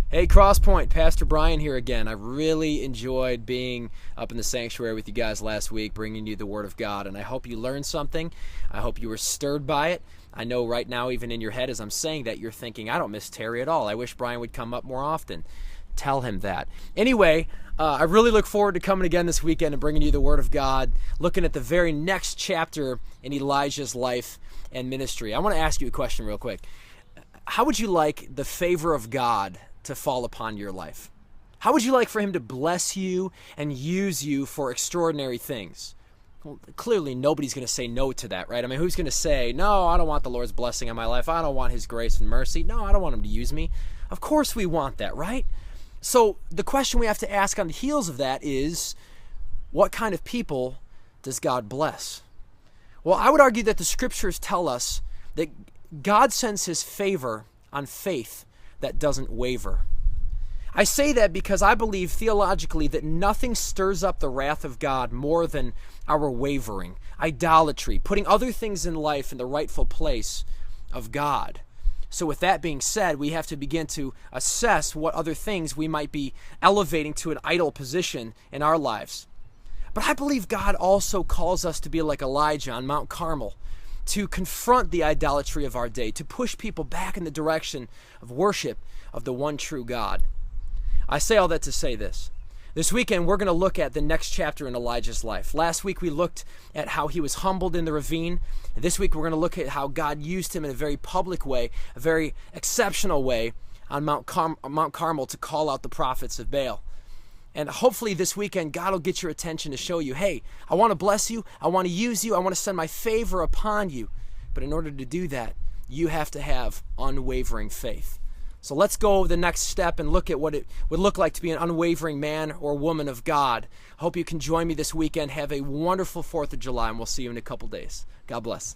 Hey, Crosspoint, Pastor Bryan here again. I really enjoyed being up in the sanctuary with you guys last week, bringing you the Word of God, and I hope you learned something. I hope you were stirred by it. I know right now, even in your head as I'm saying that, you're thinking, I don't miss Terry at all. I wish Bryan would come up more often. Tell him that. Anyway, I really look forward to coming again this weekend and bringing you the Word of God, looking at the very next chapter in Elijah's life and ministry. I want to ask you a question real quick. How would you like the favor of God to fall upon your life? How would you like for him to bless you and use you for extraordinary things? Well, clearly nobody's going to say no to that, right? I mean, who's going to say, no, I don't want the Lord's blessing on my life. I don't want his grace and mercy. No, I don't want him to use me. Of course we want that, right? So the question we have to ask on the heels of that is, what kind of people does God bless? Well, I would argue that the scriptures tell us that God sends his favor on faith that doesn't waver. I say that because I believe theologically that nothing stirs up the wrath of God more than our wavering, idolatry, putting other things in life in the rightful place of God. So with that being said, we have to begin to assess what other things we might be elevating to an idol position in our lives. But I believe God also calls us to be like Elijah on Mount Carmel, to confront the idolatry of our day, to push people back in the direction of worship of the one true God. I say all that to say this. This weekend, we're going to look at the next chapter in Elijah's life. Last week, we looked at how he was humbled in the ravine. And this week, we're going to look at how God used him in a very public way, a very exceptional way on Mount Carmel to call out the prophets of Baal. And hopefully this weekend, God will get your attention to show you, hey, I want to bless you, I want to use you, I want to send my favor upon you. But in order to do that, you have to have unwavering faith. So let's go the next step and look at what it would look like to be an unwavering man or woman of God. Hope you can join me this weekend. Have a wonderful 4th of July, and we'll see you in a couple days. God bless.